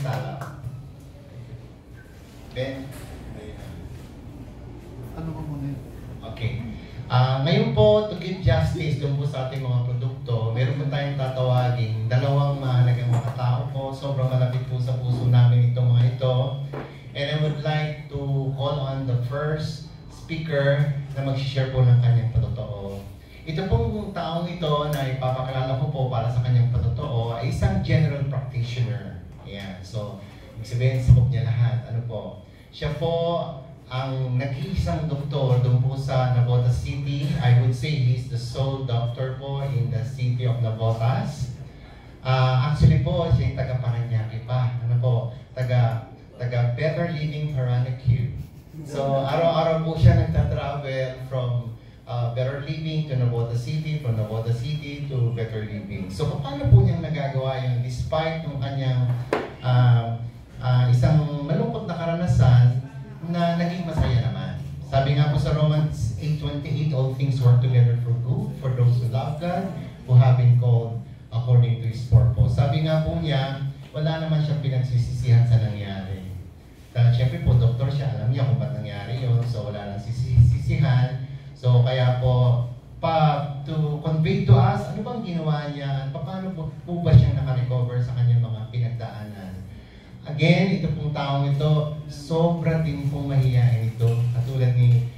sala. Ben? Ano ba muna yun? Okay. Ngayon po, to give justice dun po sa ating mga produkto, meron po tayong tatawagin dalawang mahalagang mga tao po. Sobrang malapit po sa puso namin itong mga ito. And I would like to call on the first speaker na mag-share po ng kanyang patotoo. Ito pong taong ito na ipapakilala ko po para sa kanyang patotoo ay isang general practitioner. Ayan. So, ibig sabihin, sabog niya lahat. Ano po? Siya po ang nag-iisang doktor doon po sa Navotas City. I would say he's the sole doctor po in the city of Navotas. Actually po, siya yung taga-Paranaque pa. Ano po? Taga Better Living Paranaque. So, araw-araw po siya nagta-travel from Better Living to Navotas City, from Navotas City to Better Living. So, paano po niyang nagagawa yun despite ng kanyang isang malungkot na karanasan na naging masaya naman. Sabi nga po sa Romans 8:28, all things work together for good for those who love God, who have been called according to His purpose. Sabi nga po niya, wala naman siyang pinagsisisihan sa nangyari. Dahil siyempre po, doktor siya, alam niya kung ba't nangyari yun, so wala nang sisihan. So kaya po, to convey to us, ano bang ginawa niya, at paano po ba siyang nakarecover sa kanyang mga pinagdaanan. Again, ito pong taong ito, sobra din pong mahihain ito. Katulad ni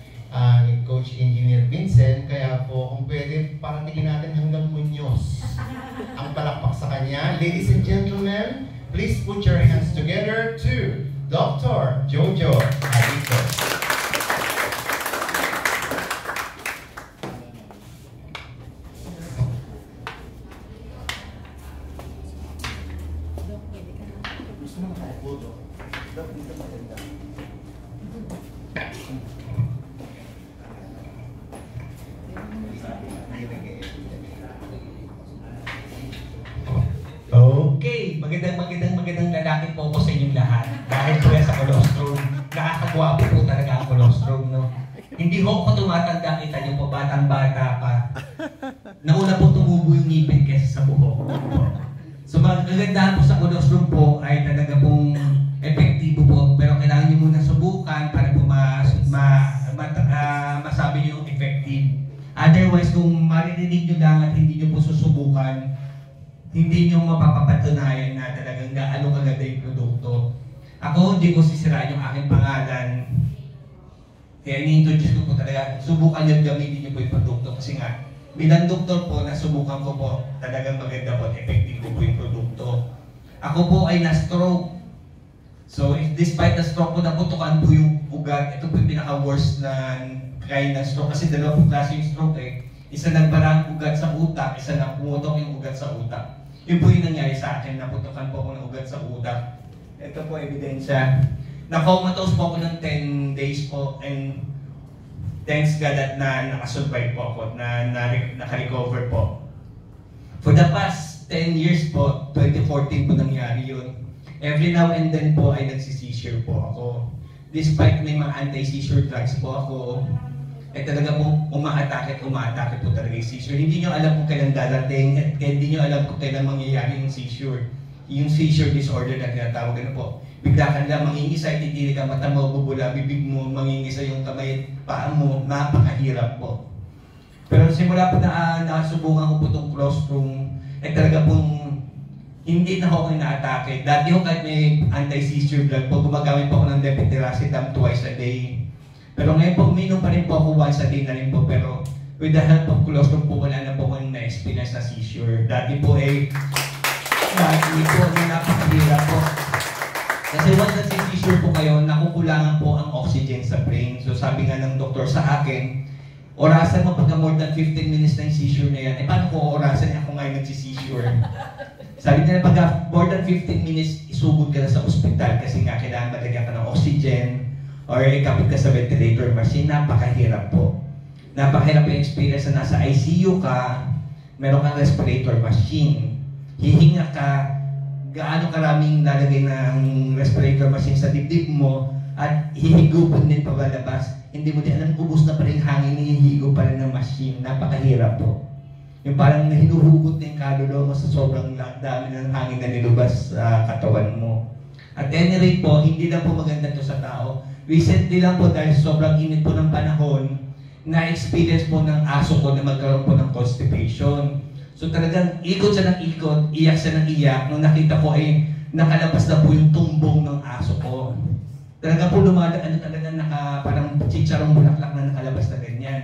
Coach Engineer Vincent, kaya po kung pwede, paratingin natin hanggang Muñoz ang palakpak sa kanya. Ladies and gentlemen, please put your hands together to Dr. Jojo Alito. Okay, magandang lalaki po ako sa inyong lahat. Dahil po yan sa colostrum, nakakagwapo po talaga ang colostrum, no? Hindi ho ako tumatanda, kita niyo po, batang-bata pa. Nauna po tumubo yung ngipin kesa sa buhok. So magagandahan po sa colostrum po ay talaga pong epektibo po, pero kailangan niyo muna subukan para po masabi niyo yung effective. Otherwise, kung maririnig niyo lang at hindi niyo po susubukan, hindi nyo mapapatunayan na talagang gaano kaganda yung produkto. Ako, hindi ko sisiraan yung aking pangalan. Kaya ni-introduce ko po talaga, subukan nyo gamitin nyo po yung produkto. Kasi nga, bilang doktor po, nasubukan ko po, talagang maganda po at effective po yung produkto. Ako po ay na-stroke. So, despite the stroke po, naputukan po yung ugat. Ito po yung pinaka-worst na kind na stroke. Kasi dalawa po klase yung stroke eh. Isa nagbarang ugat sa utak, isa na pumutok yung ugat sa utak. Yun po yung nangyari sa akin, naputukan po ako ng ugat sa utak. Ito po ebidensya. Na-comatose po ako ng 10 days po and thanks God at nakasurvive po ako, naka-recover po. For the past 10 years po, 2014 po nangyari yun. Every now and then po ay nagsisseizure po ako. Despite may mga anti-seizure drugs po ako, talaga po umaatake po talaga yung seizure. Hindi nyo alam kung kailan darating at hindi nyo alam kung kailan mangyayari yung seizure. Yung seizure disorder na tinatawag po. Bigla ka lang mangingisa, titiri ka, mata mo, bubula, bibig mo, mangingisa yung kamay, paa mo, napakahirap po. Pero simula po na nasubukan ko po itong colostrum, talaga pong hindi na ako inaatake. Dati ko kahit may anti-seizure drug po, gumagamit po ako ng levetiracetam twice a day. Pero ngayon po, uminom pa rin po ako once a day na rin po, pero with the help of colostrum po, wala na po akong na-experience na seizure. Dati po napakahirap po. Kasi once na-seizure po kayo, nakukulangan po ang oxygen sa brain. So sabi nga ng doktor sa akin, orasan mo pagka more than 15 minutes na yung seizure na yan. Paano ko orasan ako ngayon nagsi-seizure? Sabi nila pagka more than 15 minutes, isugod ka na sa ospital kasi nga kailangan malagyan ka ng oxygen or ikapit ka sa ventilator machine. Napakahirap po. Napakahirap yung experience na nasa ICU ka, meron kang respirator machine, hihinga ka, gaano karaming lalagay ng respirator machine sa dibdib mo, at hihigupin din pabalabas. Hindi mo din alam, ubus na pa rin hangin, hihigo pa rin ng machine. Napakahirap po. Yung parang hinuhugot na yung kaluluwa mo sa sobrang dami ng hangin na nilubas sa katawan mo. At any rate po, hindi lang po maganda to sa tao. Recently lang po dahil sobrang init po ng panahon, na-experience po ng aso ko na magkaroon po ng constipation. So talagang ikot siya ng ikot, iyak siya ng iyak. Nung nakita ko ay nakalabas na po yung tumbong ng aso ko. Talaga po talaga parang chicharong bulaklak na nakalabas na ganyan.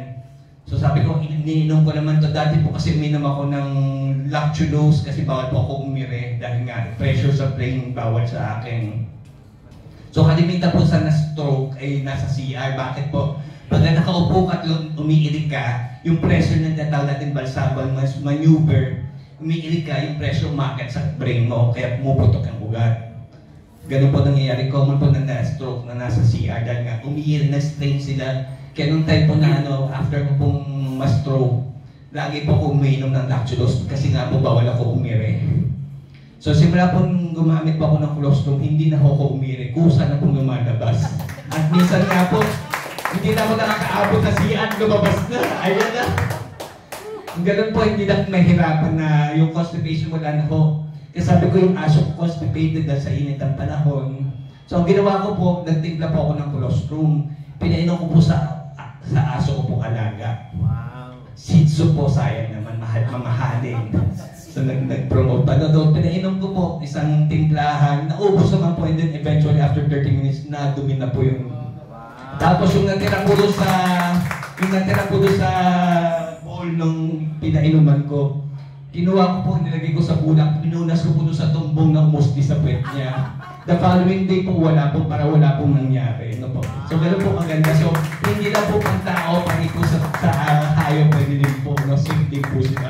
So sabi ko, iniinom ko naman to. Dati po kasi uminom ako ng lactulose kasi bawal po ako umire dahil nga pressure sa brain bawal sa akin. So kalimitan po sa na-stroke ay nasa CR. Bakit po? Pagka nakaupo ka at umiilig ka, yung pressure na tinatawag natin Valsalva maneuver, umiilig ka, yung pressure umakyat sa brain mo, kaya pumuputok ang ugat. Ganun po nangyayari. Common po na na-stroke na nasa CR dahil nga umiilig, na-strain sila. Kaya nung time po na after ko pong ma-stroke, lagi po ako umiinom ng lactulose kasi nga po bawal ako umire. So simula po gumamit po ako ng colostrum, hindi na ako umire, kusa na pong lumalabas. At minsan nga po, hindi na ako nakakaabot na CR, lumabas na, ayan na. Ganun po, hindi na mahirapan na yung constipation wala na po. Kasi sabi ko yung aso ko constipated dahil sa init ng panahon. So ang ginawa ko po, nagtimpla po ako ng colostrum. Pinainom ko po sa aso ko pong alaga. Wow. Shih Tzu po, sayang naman, mamahalin. So nag-promote pa doon. Pinainom ko po isang timplahan. Naubos naman po and then eventually after 30 minutes na dumi na po yung... Tapos yung natira po doon sa bowl nung pinainuman ko, kinuha ko po, nilagay ko sa bulak, pinunas ko po doon sa tumbong na umusti sa puwet niya. The following day po, wala pong nangyari. Ano po? So, gano'n po kaganda. So, hindi lang po pang tao, pati po sa hayop, pwede din po, no? Safe din po sila.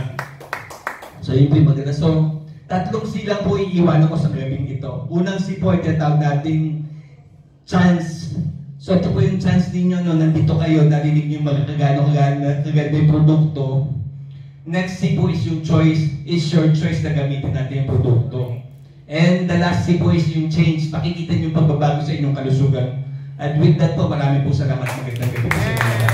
So, yun po yung maganda. So, tatlong silang po iiwanan ko sa gabing ito. Unang si po, tinatawag nating chance. So, ito po yung chance ninyo, no? Nandito kayo, narinig niyo kaganda yung produkto. Next C po is yung choice, is your choice na gamitin natin yung produkto. And the last C po is yung change. Pakikita niyo yung pagbabago sa inyong kalusugan. At with that po, marami po salamat. Magandang gabi po sa inyo.